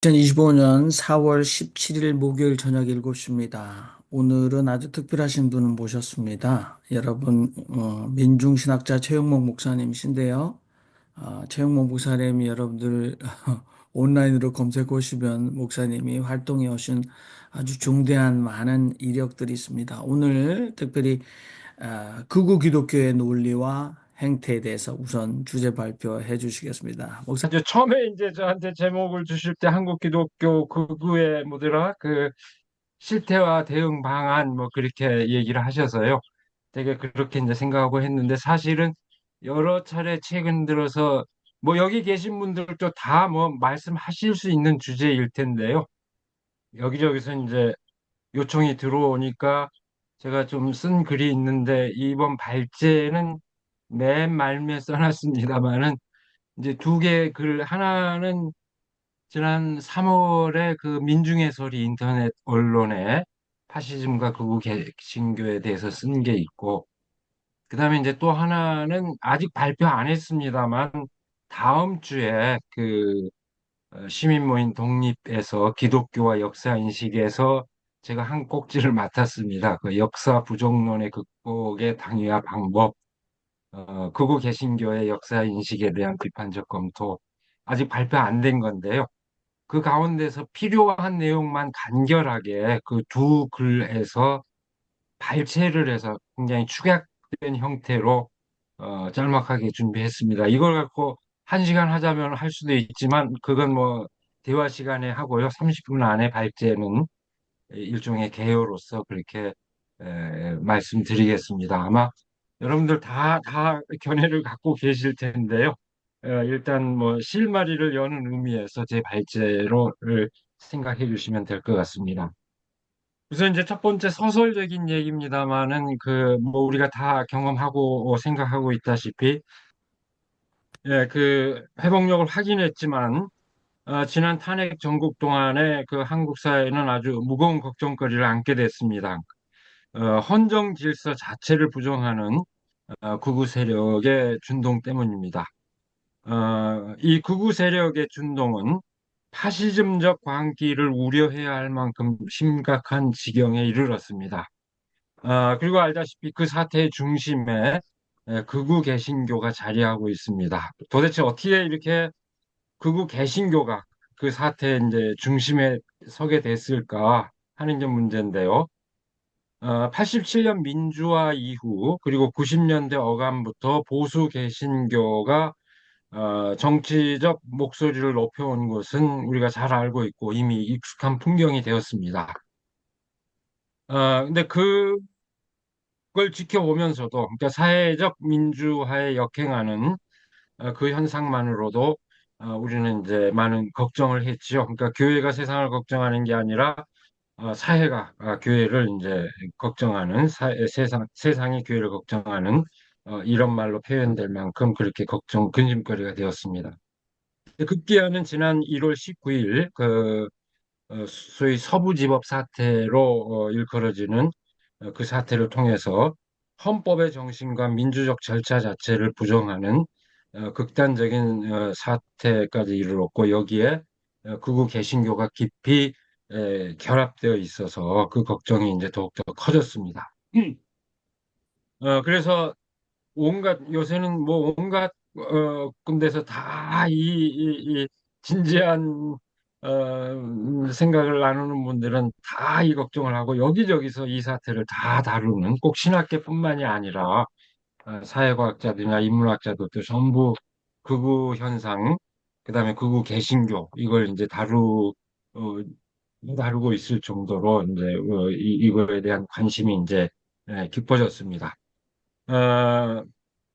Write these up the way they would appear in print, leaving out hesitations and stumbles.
2025년 4월 17일 목요일 저녁 7시입니다. 오늘은 아주 특별하신 분을 모셨습니다. 여러분, 민중신학자 최영목 목사님이신데요. 최영목 목사님이 여러분들 온라인으로 검색해 보시면 목사님이 활동해 오신 아주 중대한 많은 이력들이 있습니다. 오늘 특별히 극우 기독교의 논리와 행태에 대해서 우선 주제 발표해 주시겠습니다. 목사. 아주 처음에 이제 저한테 제목을 주실 때 한국 기독교 극우의 뭐더라 그 실태와 대응 방안 뭐 그렇게 얘기를 하셔서요. 되게 그렇게 이제 생각하고 했는데 사실은 여러 차례 최근 들어서 뭐 여기 계신 분들도 다 뭐 말씀하실 수 있는 주제일 텐데요. 여기저기서 이제 요청이 들어오니까 제가 좀 쓴 글이 있는데 이번 발제는 맨 말미에 써놨습니다만은 이제 두 개 글 하나는 지난 3월에 그 민중의 소리 인터넷 언론에 파시즘과 극우 개신교에 대해서 쓴 게 있고, 그다음에 이제 또 하나는 아직 발표 안 했습니다만 다음 주에 그 시민 모임 독립에서 기독교와 역사 인식에서 제가 한 꼭지를 맡았습니다. 그 역사 부정론의 극복의 당위와 방법, 극우 개신교의 역사 인식에 대한 비판적 검토, 아직 발표 안 된 건데요. 그 가운데서 필요한 내용만 간결하게 그 두 글에서 발췌를 해서 굉장히 축약된 형태로 짤막하게 준비했습니다. 이걸 갖고 한 시간 하자면 할 수도 있지만 그건 뭐 대화 시간에 하고요. 30분 안에 발제는 일종의 개요로서 그렇게 말씀드리겠습니다. 아마 여러분들 다 견해를 갖고 계실 텐데요. 일단 뭐 실마리를 여는 의미에서 제 발제로를 생각해 주시면 될 것 같습니다. 우선 이제 첫 번째 서설적인 얘기입니다만은 그 뭐 우리가 다 경험하고 생각하고 있다시피 그 회복력을 확인했지만 지난 탄핵 전국 동안에 그 한국 사회는 아주 무거운 걱정거리를 안게 됐습니다. 헌정 질서 자체를 부정하는 극우 세력의 준동 때문입니다. 이 극우 세력의 준동은 파시즘적 광기를 우려해야 할 만큼 심각한 지경에 이르렀습니다. 그리고 알다시피 그 사태의 중심에 극우 개신교가 자리하고 있습니다. 도대체 어떻게 이렇게 극우 개신교가 그 사태의 이제 중심에 서게 됐을까 하는 게 문제인데요. 87년 민주화 이후 그리고 90년대 어감부터 보수 개신교가 정치적 목소리를 높여온 것은 우리가 잘 알고 있고 이미 익숙한 풍경이 되었습니다. 근데 그걸 지켜보면서도 그러니까 사회적 민주화에 역행하는 그 현상만으로도 우리는 이제 많은 걱정을 했지요. 그러니까 교회가 세상을 걱정하는 게 아니라 사회가 교회를 이제 걱정하는 세상이 교회를 걱정하는 이런 말로 표현될 만큼 그렇게 걱정 근심거리가 되었습니다. 급기야는 지난 1월 19일 그 소위 서부지법 사태로 일컬어지는 그 사태를 통해서 헌법의 정신과 민주적 절차 자체를 부정하는 극단적인 사태까지 이르렀고 여기에 극우 개신교가 깊이 결합되어 있어서 그 걱정이 이제 더욱더 커졌습니다. 그래서 온갖 요새는 뭐 온갖 군데서 다 이 진지한 생각을 나누는 분들은 다 이 걱정을 하고 여기저기서 이 사태를 다 다루는 꼭 신학계뿐만이 아니라 사회과학자들이나 인문학자들도 전부 극우 현상, 그다음에 극우 개신교 이걸 이제 어, 다루고 있을 정도로 이제 이거에 대한 관심이 이제 깊어졌습니다. 어,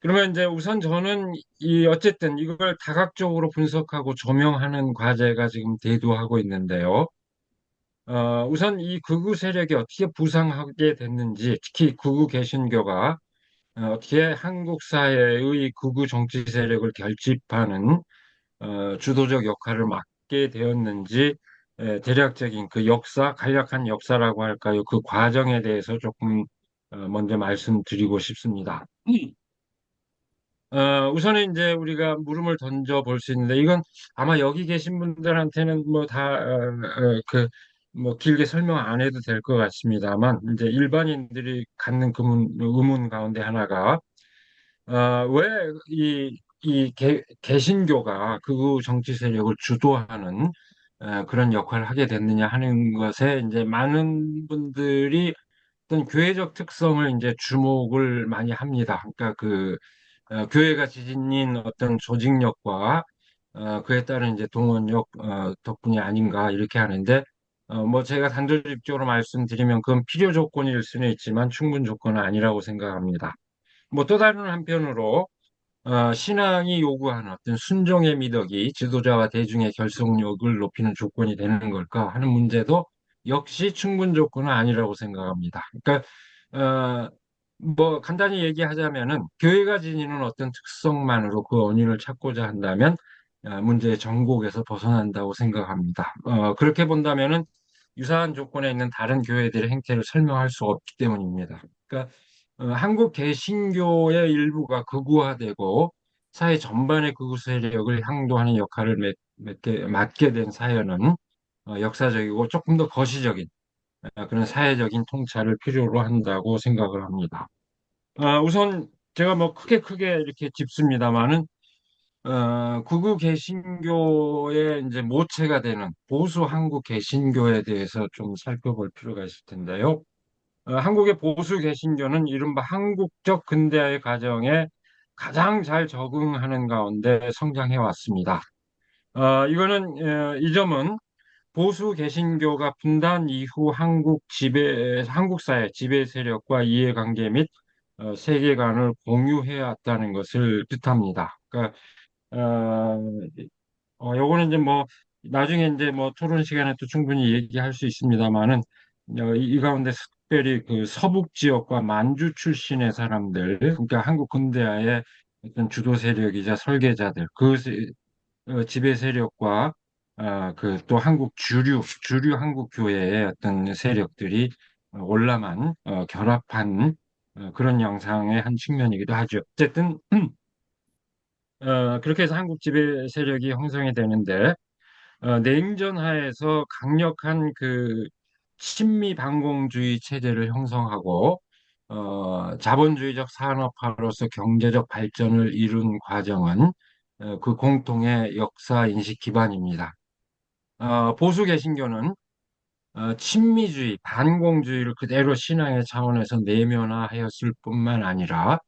그러면 이제 우선 저는 이 어쨌든 이걸 다각적으로 분석하고 조명하는 과제가 지금 대두하고 있는데요. 우선 이 극우 세력이 어떻게 부상하게 됐는지, 특히 극우 개신교가 어떻게 한국 사회의 극우 정치 세력을 결집하는 주도적 역할을 맡게 되었는지, 대략적인 그 역사, 간략한 역사라고 할까요? 그 과정에 대해서 조금 먼저 말씀드리고 싶습니다. 우선은 이제 우리가 물음을 던져 볼 수 있는데, 이건 아마 여기 계신 분들한테는 뭐 다, 뭐 길게 설명 안 해도 될 것 같습니다만, 이제 일반인들이 갖는 그 의문 가운데 하나가, 왜 개신교가 극우 정치 세력을 주도하는 그런 역할을 하게 됐느냐 하는 것에 이제 많은 분들이 어떤 교회적 특성을 이제 주목을 많이 합니다. 그러니까 교회가 지닌 어떤 조직력과 그에 따른 이제 동원력 덕분이 아닌가 이렇게 하는데 뭐 제가 단도직입적으로 말씀드리면 그건 필요 조건일 수는 있지만 충분 조건은 아니라고 생각합니다. 뭐 또 다른 한편으로 신앙이 요구하는 어떤 순종의 미덕이 지도자와 대중의 결속력을 높이는 조건이 되는 걸까 하는 문제도 역시 충분 조건은 아니라고 생각합니다. 그러니까 뭐 간단히 얘기하자면은 교회가 지니는 어떤 특성만으로 그 원인을 찾고자 한다면 문제의 전곡에서 벗어난다고 생각합니다. 그렇게 본다면은 유사한 조건에 있는 다른 교회들의 행태를 설명할 수 없기 때문입니다. 그러니까 한국 개신교의 일부가 극우화되고 사회 전반의 극우 세력을 향도하는 역할을 맡게 된 사연은 역사적이고 조금 더 거시적인 그런 사회적인 통찰을 필요로 한다고 생각을 합니다. 우선 제가 뭐 크게 이렇게 짚습니다만은 극우 개신교의 이제 모체가 되는 보수 한국 개신교에 대해서 좀 살펴볼 필요가 있을 텐데요. 한국의 보수 개신교는 이른바 한국적 근대화의 과정에 가장 잘 적응하는 가운데 성장해 왔습니다. 이 점은 보수 개신교가 분단 이후 한국 사회 지배 세력과 이해관계 및 세계관을 공유해 왔다는 것을 뜻합니다. 그러니까 어, 요거는 이제 뭐 나중에 이제 뭐 토론 시간에 또 충분히 얘기할 수 있습니다만은 이 가운데 특별히 그 서북 지역과 만주 출신의 사람들, 그러니까 한국 근대화의 어떤 주도 세력이자 설계자들, 지배 세력과 그 또 한국 주류 한국 교회의 어떤 세력들이 올라만 결합한 그런 양상의 한 측면이기도 하죠. 어쨌든 그렇게 해서 한국 지배 세력이 형성이 되는데 냉전 하에서 강력한 그 친미 반공주의 체제를 형성하고 자본주의적 산업화로서 경제적 발전을 이룬 과정은 그 공통의 역사 인식 기반입니다. 보수 개신교는 친미주의, 반공주의를 그대로 신앙의 차원에서 내면화하였을 뿐만 아니라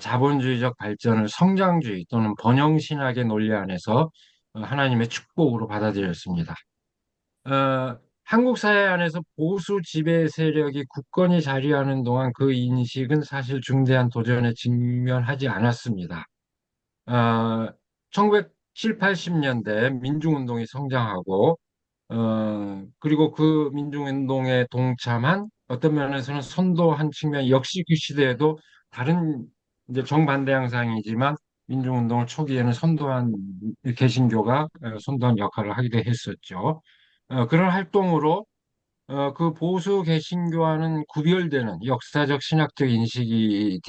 자본주의적 발전을 성장주의 또는 번영신학의 논리 안에서 하나님의 축복으로 받아들였습니다. 한국 사회 안에서 보수 지배 세력이 굳건히 자리하는 동안 그 인식은 사실 중대한 도전에 직면하지 않았습니다. 어, 1970, 80년대 민중운동이 성장하고 그리고 그 민중운동에 동참한 어떤 면에서는 선도한 측면 역시 그 시대에도 다른 이제 정반대 양상이지만 민중운동을 초기에는 선도한 개신교가 선도한 역할을 하기도 했었죠. 그런 활동으로 그 보수 개신교와는 구별되는 역사적 신학적 인식이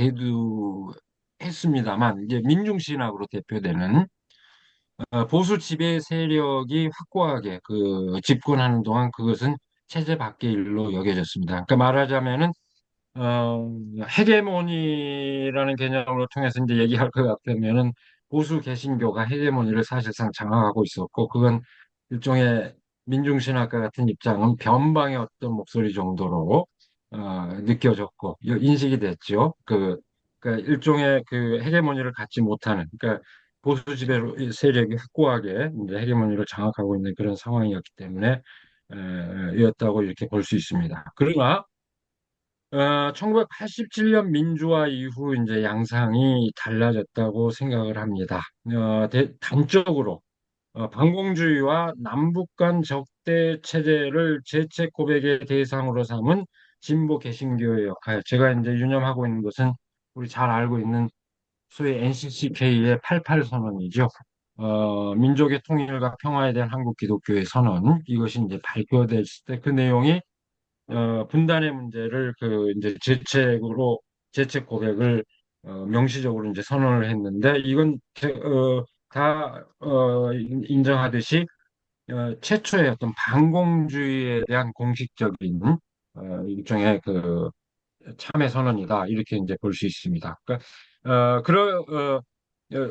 대두했습니다만 이제 민중신학으로 대표되는 보수 지배 세력이 확고하게 그 집권하는 동안 그것은 체제 밖의 일로 여겨졌습니다. 그러니까 말하자면은 헤게모니라는 개념으로 통해서 이제 얘기할 것 같으면은 보수 개신교가 헤게모니를 사실상 장악하고 있었고 그건 일종의 민중신학과 같은 입장은 변방의 어떤 목소리 정도로 느껴졌고 인식이 됐죠. 그러니까 일종의 그 헤게모니를 갖지 못하는 그러니까 보수 지배 세력이 확고하게 이제 헤게모니를 장악하고 있는 그런 상황이었기 때문에 였다고 이렇게 볼 수 있습니다. 그러나 1987년 민주화 이후 이제 양상이 달라졌다고 생각을 합니다. 단적으로 반공주의와 남북 간 적대 체제를 재책 고백의 대상으로 삼은 진보 개신교의 역할. 제가 이제 유념하고 있는 것은 우리 잘 알고 있는 소위 NCCK의 88 선언이죠. 민족의 통일과 평화에 대한 한국 기독교의 선언. 이것이 이제 발표됐을 때 그 내용이 분단의 문제를 그 이제 재책 고백을 명시적으로 이제 선언을 했는데 이건 다 인정하듯이 최초의 어떤 반공주의에 대한 공식적인 일종의 그 참회 선언이다 이렇게 이제 볼 수 있습니다. 그러니까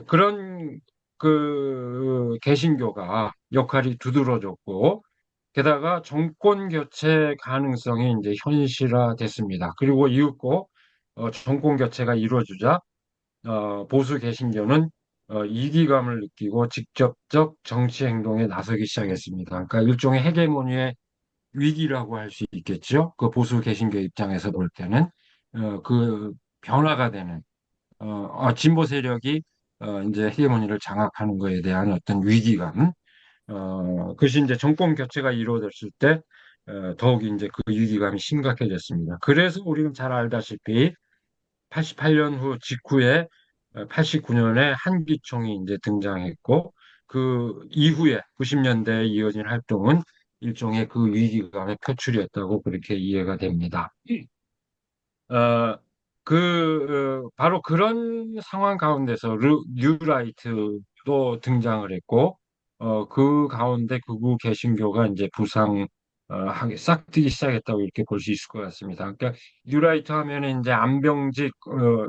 그런 그 개신교가 역할이 두드러졌고 게다가 정권 교체 가능성이 이제 현실화됐습니다. 그리고 이윽고 정권 교체가 이루어지자 보수 개신교는 이기감을 느끼고 직접적 정치 행동에 나서기 시작했습니다. 그러니까 일종의 헤게모니의 위기라고 할 수 있겠죠. 그 보수 개신교 입장에서 볼 때는 그 변화가 되는 진보 세력이 이제 헤게모니를 장악하는 것에 대한 어떤 위기감. 그것이 이제 정권 교체가 이루어졌을 때 더욱 이제 그 위기감이 심각해졌습니다. 그래서 우리는 잘 알다시피 88년 후 직후에 89년에 한기총이 이제 등장했고 그 이후에 90년대에 이어진 활동은 일종의 그 위기감의 표출이었다고 그렇게 이해가 됩니다. 어, 바로 그런 상황 가운데서 뉴라이트도 등장을 했고, 그 가운데 극우 개신교가 이제 싹 트기 시작했다고 이렇게 볼 수 있을 것 같습니다. 그러니까 뉴라이트 하면은 이제 안병직,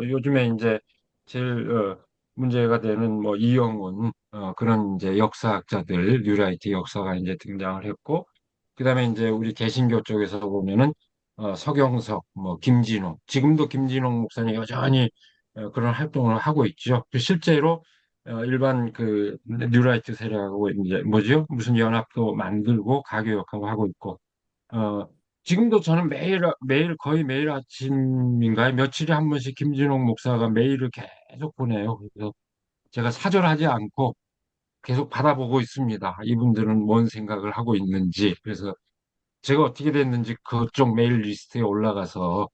요즘에 이제 제일 문제가 되는 뭐 이영훈, 그런 이제 역사학자들, 뉴라이트 역사가 이제 등장을 했고, 그다음에 이제 우리 개신교 쪽에서 보면은 서경석, 뭐 김진호, 지금도 김진호 목사님 여전히 그런 활동을 하고 있죠. 실제로 일반 그 뉴라이트 세력하고 이제 뭐죠? 무슨 연합도 만들고 가교역하고 하고 있고, 어, 지금도 저는 매일 거의 매일 아침인가요? 며칠에 한 번씩 김진호 목사가 메일을 계속 보내요. 그래서 제가 사절하지 않고 계속 받아보고 있습니다. 이분들은 뭔 생각을 하고 있는지. 그래서 제가 어떻게 됐는지 그쪽 메일 리스트에 올라가서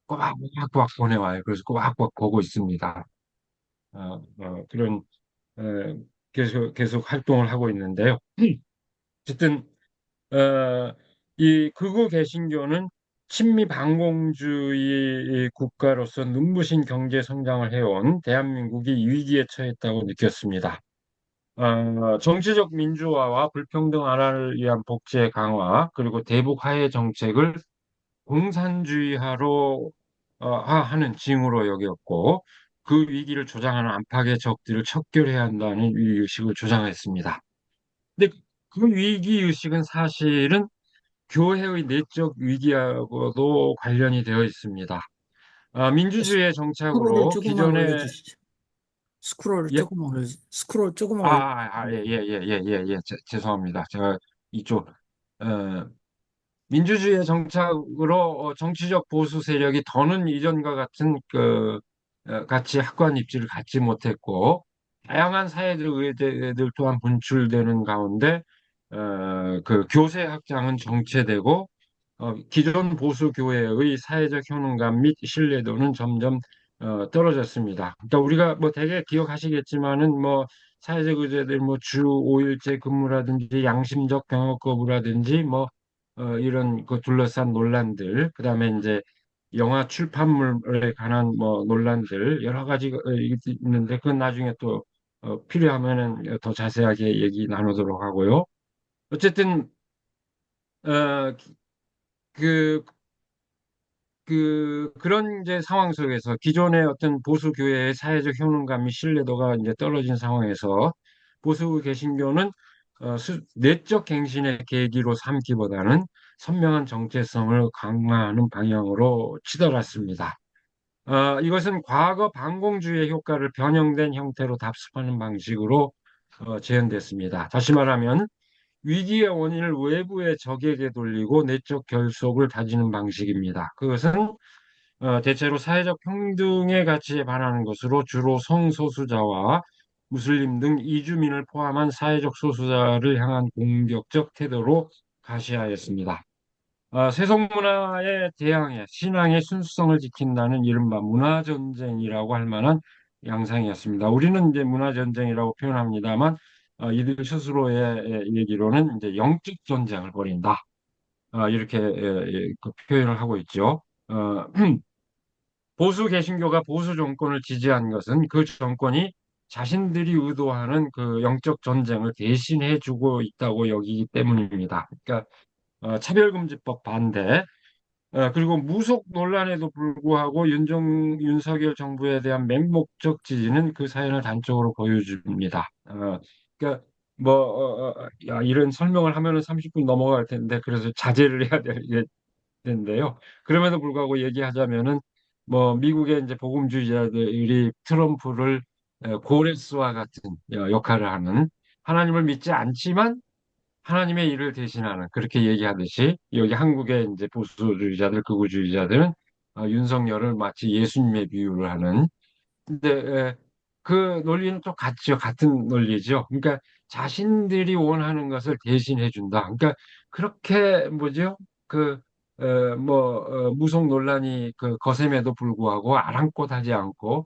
꼬박꼬박 보내와요. 그래서 꼬박꼬박 보고 있습니다. 그런 계속 활동을 하고 있는데요. 어쨌든 이 극우 개신교는 친미 반공주의 국가로서 눈부신 경제 성장을 해온 대한민국이 위기에 처했다고 느꼈습니다. 정치적 민주화와 불평등 완화를 위한 복제 강화, 그리고 대북 화해 정책을 공산주의화로 하는 징후로 여겼고 그 위기를 조장하는 안팎의 적들을 척결해야 한다는 위기의식을 주장했습니다. 근데 그 위기의식은 사실은 교회의 내적 위기하고도 관련이 되어 있습니다. 민주주의의 스크롤을 정착으로 조금만 기존의 올려주시죠. 스크롤을 예? 조금만 올려, 스크롤 조금만 올려. 예, 예, 예, 예, 예, 예. 죄송합니다. 제가 이쪽 어, 민주주의의 정착으로 정치적 보수 세력이 더는 이전과 같은 같이 학관 입지를 갖지 못했고 다양한 사회적 의제들 또한 분출되는 가운데 그 교세 확장은 정체되고 기존 보수 교회의 사회적 효능감 및 신뢰도는 점점 떨어졌습니다. 그러니까 우리가 뭐 대개 기억하시겠지만은 뭐 사회적 의제들 뭐 주 5일제 근무라든지 양심적 병역 거부라든지 뭐 이런 그 둘러싼 논란들, 그다음에 이제 영화 출판물에 관한 뭐 논란들 여러 가지가 있는데 그건 나중에 또 필요하면은 더 자세하게 얘기 나누도록 하고요. 어쨌든 어, 그, 그런 이제 상황 속에서 기존의 어떤 보수 교회의 사회적 효능감 및 신뢰도가 이제 떨어진 상황에서 보수 개신교는 내적 갱신의 계기로 삼기보다는 선명한 정체성을 강화하는 방향으로 치달았습니다. 이것은 과거 반공주의 효과를 변형된 형태로 답습하는 방식으로 재현됐습니다. 다시 말하면 위기의 원인을 외부의 적에게 돌리고 내적 결속을 다지는 방식입니다. 그것은 대체로 사회적 평등의 가치에 반하는 것으로 주로 성소수자와 무슬림 등 이주민을 포함한 사회적 소수자를 향한 공격적 태도로 가시하였습니다. 세속 문화에 대항해 신앙의 순수성을 지킨다는 이른바 문화전쟁이라고 할 만한 양상이었습니다. 우리는 이제 문화전쟁이라고 표현합니다만 이들 스스로의 얘기로는 이제 영적 전쟁을 벌인다. 이렇게 그 표현을 하고 있죠. 보수 개신교가 보수 정권을 지지한 것은 그 정권이 자신들이 의도하는 그 영적 전쟁을 대신해 주고 있다고 여기기 때문입니다. 그러니까 차별금지법 반대, 그리고 무속 논란에도 불구하고 윤석열 정부에 대한 맹목적 지지는 그 사연을 단적으로 보여줍니다. 그러니까 야, 이런 설명을 하면은 30분 넘어갈 텐데 그래서 자제를 해야 되는데요. 그럼에도 불구하고 얘기하자면은 뭐 미국의 이제 복음주의자들이 트럼프를 고레스와 같은 역할을 하는, 하나님을 믿지 않지만 하나님의 일을 대신하는, 그렇게 얘기하듯이 여기 한국의 이제 보수주의자들, 극우주의자들은 윤석열을 마치 예수님의 비유를 하는. 근데 그 논리는 또 같죠. 같은 논리죠. 그러니까 자신들이 원하는 것을 대신해 준다. 그러니까 그렇게 뭐죠? 그 무속 논란이 그 거셈에도 불구하고 아랑곳하지 않고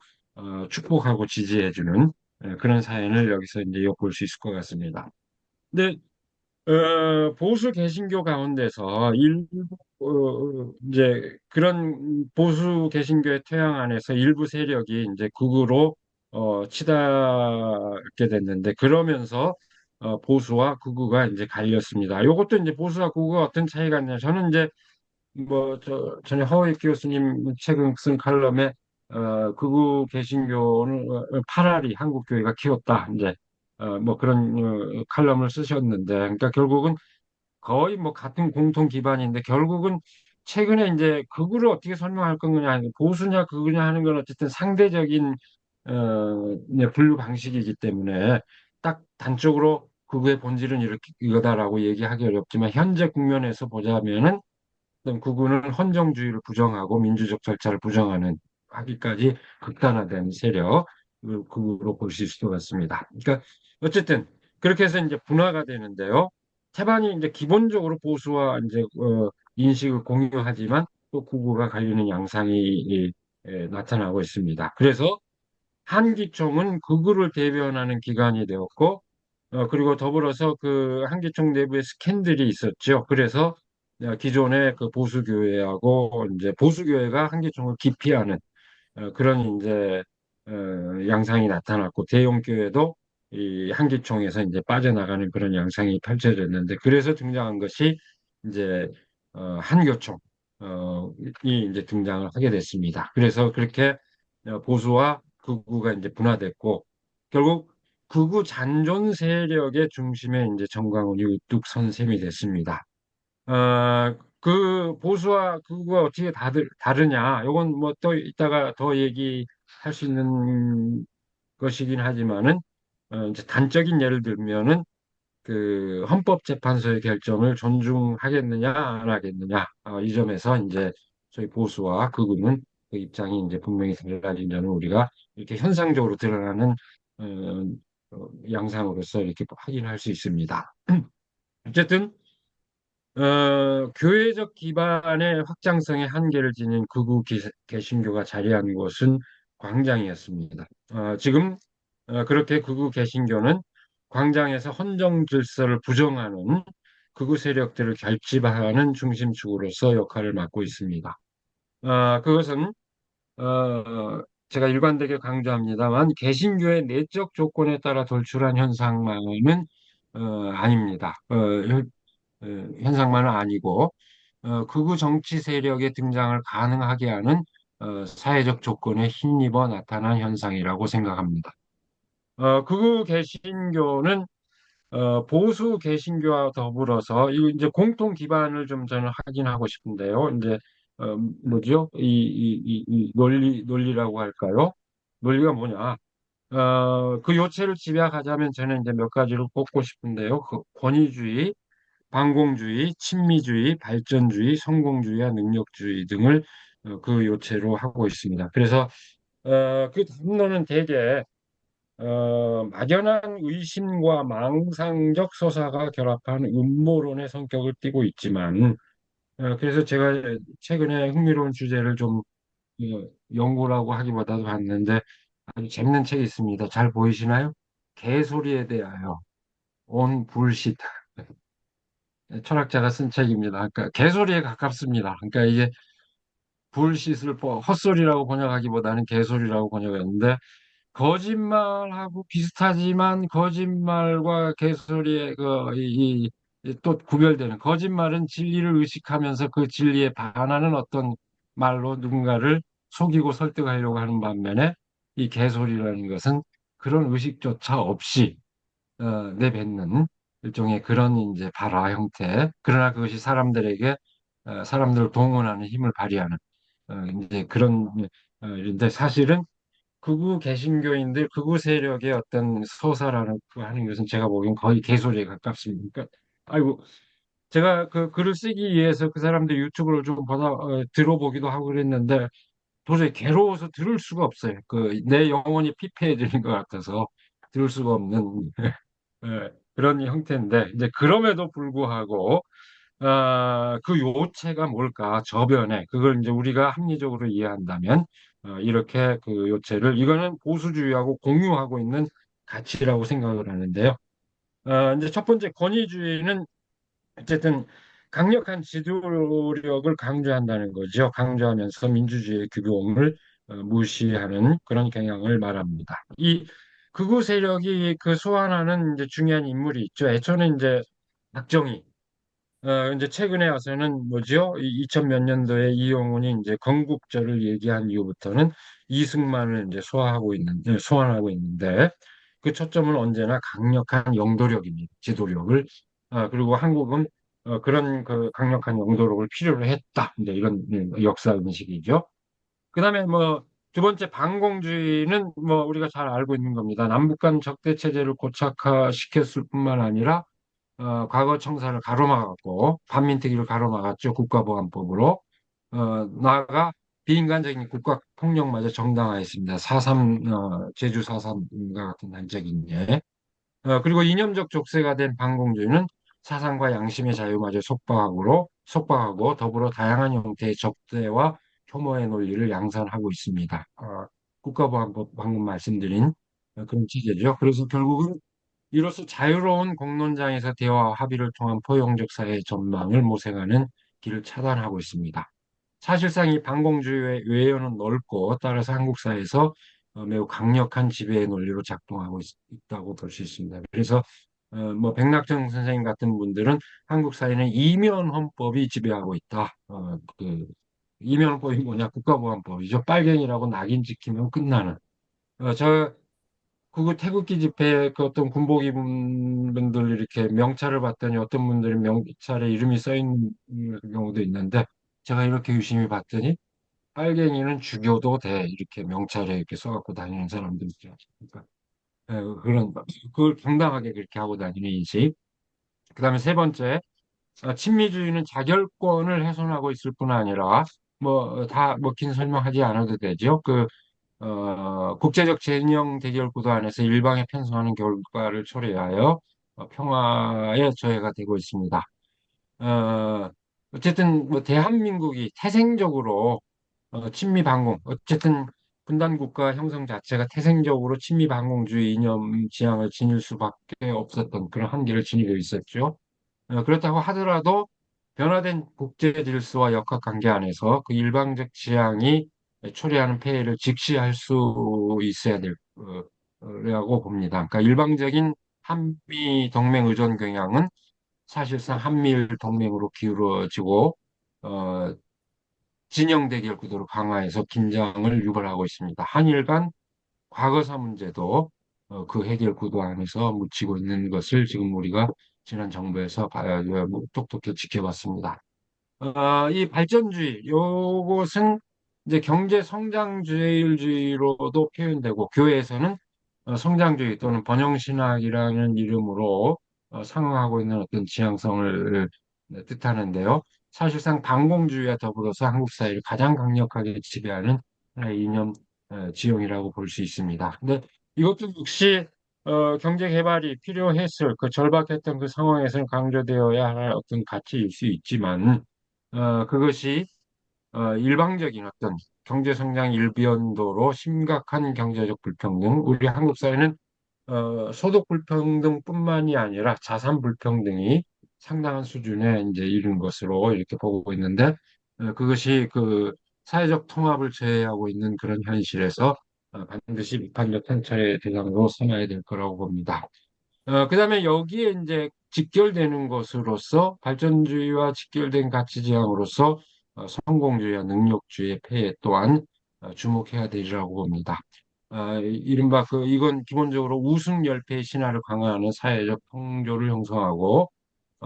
축복하고 지지해 주는 그런 사연을 여기서 이제 엿볼 수 있을 것 같습니다. 근데 보수 개신교 가운데서 일부 이제 그런 보수 개신교의 토양 안에서 일부 세력이 이제 극우로 치닫게 됐는데, 그러면서 보수와 극우가 이제 갈렸습니다. 이것도 이제 보수와 극우가 어떤 차이가 있냐? 저는 이제 전에 허익 교수님 최근 쓴 칼럼에 극우 개신교는 파라리 한국 교회가 키웠다, 이제 그런 칼럼을 쓰셨는데, 그러니까 결국은 거의 뭐 같은 공통 기반인데, 결국은 최근에 이제 극우를 어떻게 설명할 거냐, 보수냐 극우냐 하는 건 어쨌든 상대적인 이제 분류 방식이기 때문에 딱 단적으로 극우의 본질은 이렇게 이거다라고 얘기하기 어렵지만, 현재 국면에서 보자면은 어떤 극우는 헌정주의를 부정하고 민주적 절차를 부정하는, 하기까지 극단화된 세력, 극우로 볼 수 있을 것 같습니다. 그러니까 어쨌든 그렇게 해서 이제 분화가 되는데요. 태반이 이제 기본적으로 보수와 이제 인식을 공유하지만 또 극우가 갈리는 양상이 나타나고 있습니다. 그래서 한기총은 극우를 대변하는 기관이 되었고, 그리고 더불어서 그 한기총 내부에 스캔들이 있었죠. 그래서 기존의 그 보수교회하고 이제 보수교회가 한기총을 기피하는 그런 이제 양상이 나타났고, 대형교회도 이 한기총에서 이제 빠져나가는 그런 양상이 펼쳐졌는데, 그래서 등장한 것이 이제 한교총 이 이제 등장을 하게 됐습니다. 그래서 그렇게 보수와 극우가 이제 분화됐고, 결국 극우 잔존 세력의 중심에 이제 정광훈이 우뚝 선 셈이 됐습니다. 그 보수와 극우가 어떻게 다르냐? 이건 뭐 또 이따가 더 얘기할 수 있는 것이긴 하지만은, 이제 단적인 예를 들면은 그 헌법재판소의 결정을 존중하겠느냐 안 하겠느냐, 이 점에서 이제 저희 보수와 극우는 그 입장이 이제 분명히 달라진 점을 우리가 이렇게 현상적으로 드러나는 어, 양상으로서 이렇게 확인할 수 있습니다. 어쨌든 교회적 기반의 확장성의 한계를 지닌 극우 개신교가 자리한 곳은 광장이었습니다. 지금 그렇게 극우 개신교는 광장에서 헌정 질서를 부정하는 극우 세력들을 결집하는 중심축으로서 역할을 맡고 있습니다. 그것은 제가 일관되게 강조합니다만, 개신교의 내적 조건에 따라 돌출한 현상만은 아닙니다. 현상만은 아니고 극우 정치 세력의 등장을 가능하게 하는 사회적 조건에 힘입어 나타난 현상이라고 생각합니다. 극우 개신교는 보수 개신교와 더불어서 이 이제 공통 기반을 좀 저는 확인하고 싶은데요. 이제 뭐죠? 이 논리라고 할까요? 논리가 뭐냐? 그 요체를 집약하자면 저는 이제 몇 가지를 꼽고 싶은데요. 그 권위주의, 반공주의, 친미주의, 발전주의, 성공주의와 능력주의 등을 그 요체로 하고 있습니다. 그래서 그 담론은 대개 막연한 의심과 망상적 서사가 결합한 음모론의 성격을 띠고 있지만, 그래서 제가 최근에 흥미로운 주제를 좀 연구라고 하기보다도 봤는데 아주 재밌는 책이 있습니다. 잘 보이시나요? 개소리에 대하여 온 불시트, 철학자가 쓴 책입니다. 그러니까 개소리에 가깝습니다. 그러니까 이게 불씨를 헛소리라고 번역하기보다는 개소리라고 번역했는데 거짓말하고 비슷하지만 거짓말과 개소리의 또 구별되는 거짓말은 진리를 의식하면서 그 진리에 반하는 어떤 말로 누군가를 속이고 설득하려고 하는 반면에 이 개소리라는 것은 그런 의식조차 없이 내뱉는 일종의 그런 이제 발화 형태. 그러나 그것이 사람들에게 사람들을 동원하는 힘을 발휘하는 이제 그런 인데 사실은 극우 개신교인들, 극우 세력의 어떤 서사라는 그 하는 것은 제가 보기엔 거의 개소리에 가깝습니다. 그러니까, 아이고, 제가 그 글을 쓰기 위해서 그 사람들 유튜브를 좀 들어보기도 하고 그랬는데 도저히 괴로워서 들을 수가 없어요. 그 내 영혼이 피폐해지는 것 같아서 들을 수가 없는 그런 형태인데 이제 그럼에도 불구하고 그 요체가 뭘까? 저변에. 그걸 이제 우리가 합리적으로 이해한다면, 이렇게 그 요체를, 이거는 보수주의하고 공유하고 있는 가치라고 생각을 하는데요. 이제 첫 번째 권위주의는 어쨌든 강력한 지도력을 강조한다는 거죠. 강조하면서 민주주의의 규범을 무시하는 그런 경향을 말합니다. 이 극우 세력이 그 소환하는 이제 중요한 인물이 있죠. 애초는 이제 박정희, 이제 최근에 와서는 뭐죠? 2000 몇 년도에 이용훈이 이제 건국절을 얘기한 이후부터는 이승만을 이제 소환하고 있는데 그 초점은 언제나 강력한 영도력입니다. 지도력을. 그리고 한국은 그런 그 강력한 영도력을 필요로 했다. 이제 이런 역사 인식이죠. 그다음에 뭐 두 번째 반공주의는 뭐 우리가 잘 알고 있는 겁니다. 남북 간 적대 체제를 고착화시켰을 뿐만 아니라 과거 청사를 가로막았고 반민특위를 가로막았죠. 국가보안법으로. 나아가 비인간적인 국가 폭력마저 정당화했습니다. 4.3 제주 4.3과 같은 단적인 예. 그리고 이념적 족쇄가 된 반공주의는 사상과 양심의 자유마저 속박하고 더불어 다양한 형태의 적대와 혐오의 논리를 양산하고 있습니다. 국가보안법 방금 말씀드린 그런 체제죠. 그래서 결국은 이로써 자유로운 공론장에서 대화와 합의를 통한 포용적 사회의 전망을 모색하는 길을 차단하고 있습니다. 사실상 이 반공주의 외연은 넓고 따라서 한국 사회에서 매우 강력한 지배의 논리로 작동하고 있다고 볼 수 있습니다. 그래서 뭐 백낙정 선생님 같은 분들은 한국 사회는 이면 헌법이 지배하고 있다. 그 이면 헌법이 뭐냐? 국가보안법이죠. 빨갱이라고 낙인 찍히면 끝나는. 저 그거 태극기 집회 그 어떤 군복 입은 분들 이렇게 명찰을 봤더니 어떤 분들은 명찰에 이름이 써 있는 경우도 있는데 제가 이렇게 유심히 봤더니 빨갱이는 죽여도 돼 이렇게 명찰에 이렇게 써갖고 다니는 사람들 있죠. 그러니까 그런 그걸 당당하게 그렇게 하고 다니는 인식. 그다음에 세 번째 친미주의는 자결권을 훼손하고 있을 뿐 아니라 뭐 다 뭐 긴 설명하지 않아도 되죠. 국제적 진영 대결 구도 안에서 일방에 편성하는 결과를 초래하여 평화에 저해가 되고 있습니다. 어, 어쨌든 뭐 대한민국이 태생적으로 친미 반공, 어쨌든 분단 국가 형성 자체가 태생적으로 친미 반공주의 이념 지향을 지닐 수밖에 없었던 그런 한계를 지니고 있었죠. 그렇다고 하더라도 변화된 국제 질서와 역학 관계 안에서 그 일방적 지향이 초래하는 폐해를 직시할 수 있어야 될 거라고 봅니다. 그러니까 일방적인 한미 동맹 의존 경향은 사실상 한미일 동맹으로 기울어지고 어, 진영 대결 구도로 강화해서 긴장을 유발하고 있습니다. 한일 간 과거사 문제도 그 해결 구도 안에서 묻히고 있는 것을 지금 우리가 지난 정부에서 똑똑히 지켜봤습니다. 이 발전주의, 요것은 이제 경제 성장주의로도 표현되고, 교회에서는 성장주의 또는 번영신학이라는 이름으로 상응하고 있는 어떤 지향성을 뜻하는데요. 사실상 반공주의와 더불어서 한국 사회를 가장 강력하게 지배하는 하나의 이념 지형이라고 볼 수 있습니다. 근데 이것도 역시 경제 개발이 필요했을 그 절박했던 그 상황에서는 강조되어야 할 어떤 가치일 수 있지만 그것이 일방적인 어떤 경제 성장 일변도로 심각한 경제적 불평등, 우리 한국 사회는 소득 불평등뿐만이 아니라 자산 불평등이 상당한 수준에 이제 이른 것으로 이렇게 보고 있는데 그것이 그 사회적 통합을 제외하고 있는 그런 현실에서 반드시 비판적 관찰의 대상으로 삼아야 될 거라고 봅니다. 그다음에 여기에 이제 직결되는 것으로서 발전주의와 직결된 가치 지향으로서 성공주의와 능력주의의 폐해 또한 주목해야 되리라고 봅니다. 이른바 이건 기본적으로 우승열패의 신화를 강화하는 사회적 풍조를 형성하고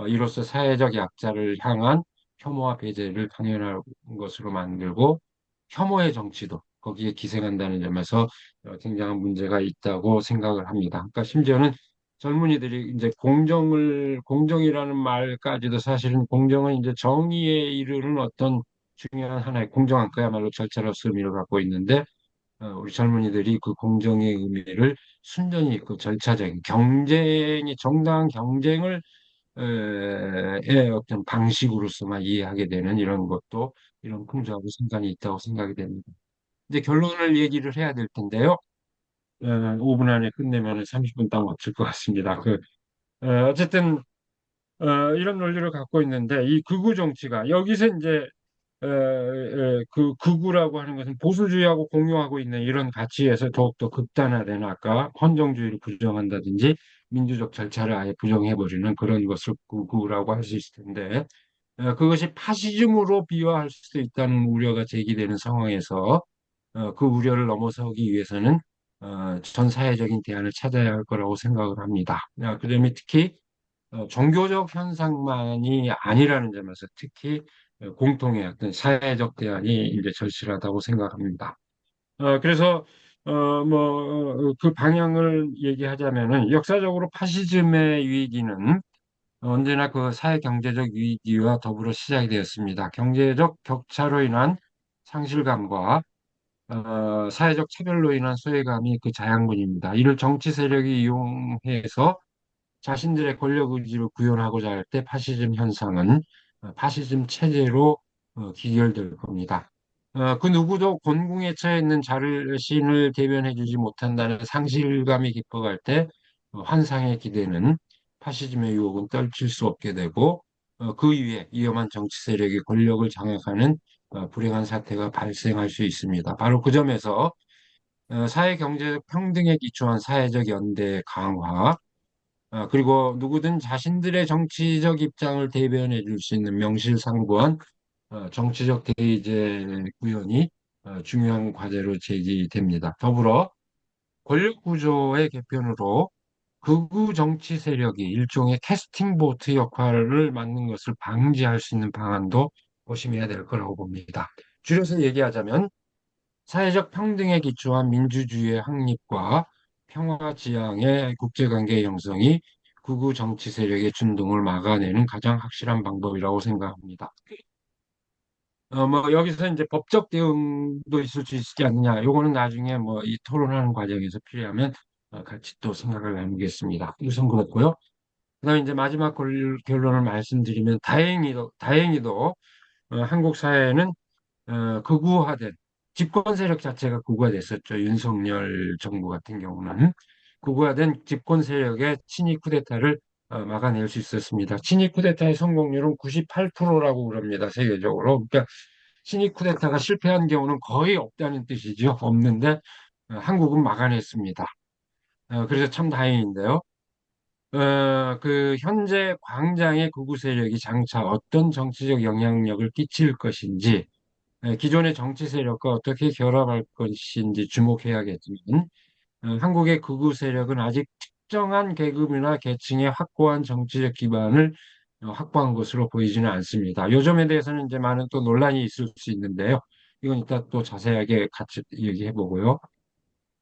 이로써 사회적 약자를 향한 혐오와 배제를 당연한 것으로 만들고 혐오의 정치도 거기에 기생한다는 점에서 굉장한 문제가 있다고 생각을 합니다. 그러니까 심지어는 젊은이들이 이제 공정이라는 말까지도 사실은 공정은 이제 정의에 이르는 어떤 중요한 하나의 공정한 그야말로 절차로서 의미를 갖고 있는데 우리 젊은이들이 그 공정의 의미를 순전히 그 절차적인 경쟁이 정당한 경쟁을 의 어떤 방식으로서만 이해하게 되는 이런 것도 이런 풍조하고 상관이 있다고 생각이 됩니다. 이제 결론을 얘기를 해야 될 텐데요. 5분 안에 끝내면 30분 딱 맞출 것 같습니다. 어쨌든 이런 논리를 갖고 있는데 이 극우 정치가 여기서 이제 그 극우라고 하는 것은 보수주의하고 공유하고 있는 이런 가치에서 더욱더 극단화된 아까 헌정주의를 부정한다든지 민주적 절차를 아예 부정해버리는 그런 것을 극우라고 할 수 있을 텐데 그것이 파시즘으로 비화할 수도 있다는 우려가 제기되는 상황에서 그 우려를 넘어서기 위해서는 전 사회적인 대안을 찾아야 할 거라고 생각을 합니다. 그다음에 특히 종교적 현상만이 아니라는 점에서 특히 공통의 어떤 사회적 대안이 이제 절실하다고 생각합니다. 그래서 그 방향을 얘기하자면은 역사적으로 파시즘의 위기는 언제나 그 사회 경제적 위기와 더불어 시작이 되었습니다. 경제적 격차로 인한 상실감과 사회적 차별로 인한 소외감이 그 자양분입니다. 이를 정치 세력이 이용해서 자신들의 권력 의지를 구현하고자 할 때 파시즘 현상은 파시즘 체제로 귀결될 겁니다. 그 누구도 곤궁에 처해 있는 자신을 대변해주지 못한다는 상실감이 깊어갈 때 환상에 기대는 파시즘의 유혹은 떨칠 수 없게 되고 그 위에 위험한 정치 세력이 권력을 장악하는 불행한 사태가 발생할 수 있습니다. 바로 그 점에서 사회 경제적 평등에 기초한 사회적 연대 강화 그리고 누구든 자신들의 정치적 입장을 대변해 줄 수 있는 명실상부한 정치적 대의제 구현이 중요한 과제로 제기됩니다. 더불어 권력 구조의 개편으로 극우 정치 세력이 일종의 캐스팅 보트 역할을 맡는 것을 방지할 수 있는 방안도 고심해야 될 거라고 봅니다. 줄여서 얘기하자면 사회적 평등에 기초한 민주주의의 확립과 평화 지향의 국제관계 형성이 극우 정치 세력의 준동을 막아내는 가장 확실한 방법이라고 생각합니다. 여기서 이제 법적 대응도 있을 수 있지 않느냐. 요거는 나중에 이 토론하는 과정에서 필요하면 같이 또 생각을 나누겠습니다. 우선 그렇고요. 그다음에 이제 마지막 결론을 말씀드리면 다행히도 한국 사회는 극우화된 집권 세력 자체가 극우화됐었죠. 윤석열 정부 같은 경우는 극우화된 집권 세력의 친위 쿠데타를 막아낼 수 있었습니다. 친위 쿠데타의 성공률은 98%라고 그럽니다. 세계적으로. 그러니까 친위 쿠데타가 실패한 경우는 거의 없다는 뜻이죠. 없는데 한국은 막아냈습니다. 그래서 참 다행인데요. 현재 광장의 극우 세력이 장차 어떤 정치적 영향력을 끼칠 것인지 기존의 정치 세력과 어떻게 결합할 것인지 주목해야겠지만 한국의 극우 세력은 아직 특정한 계급이나 계층의 확고한 정치적 기반을 확보한 것으로 보이지는 않습니다. 요 점에 대해서는 이제 많은 또 논란이 있을 수 있는데요. 이건 이따 또 자세하게 같이 얘기해 보고요.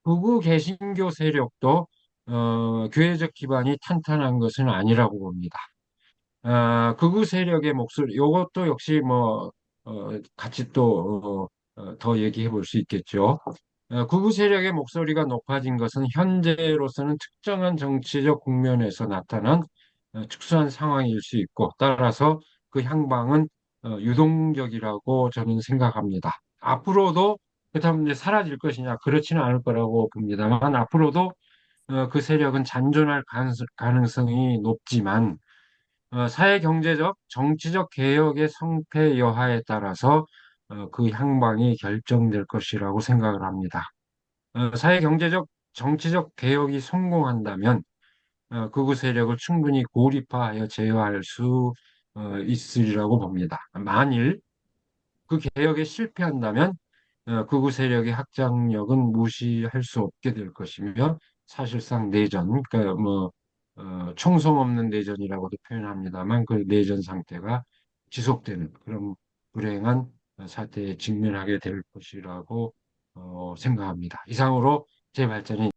극우 개신교 세력도 교회적 기반이 탄탄한 것은 아니라고 봅니다. 극우 세력의 목소리, 이것도 역시 같이 또, 더 얘기해 볼 수 있겠죠. 극우 세력의 목소리가 높아진 것은 현재로서는 특정한 정치적 국면에서 나타난 특수한 상황일 수 있고, 따라서 그 향방은 유동적이라고 저는 생각합니다. 앞으로도, 그렇다면 이제 사라질 것이냐, 그렇지는 않을 거라고 봅니다만, 앞으로도 그 세력은 잔존할 가능성이 높지만, 사회 경제적, 정치적 개혁의 성패 여하에 따라서 그 향방이 결정될 것이라고 생각을 합니다. 사회 경제적, 정치적 개혁이 성공한다면 극우 세력을 충분히 고립화하여 제어할 수 있으리라고 봅니다. 만일 그 개혁에 실패한다면 극우 세력의 확장력은 무시할 수 없게 될 것이며 사실상 내전, 그러니까 뭐 총성 없는 내전이라고도 표현합니다만 그 내전 상태가 지속되는 그런 불행한 사태에 직면하게 될 것이라고 생각합니다. 이상으로 제 발전이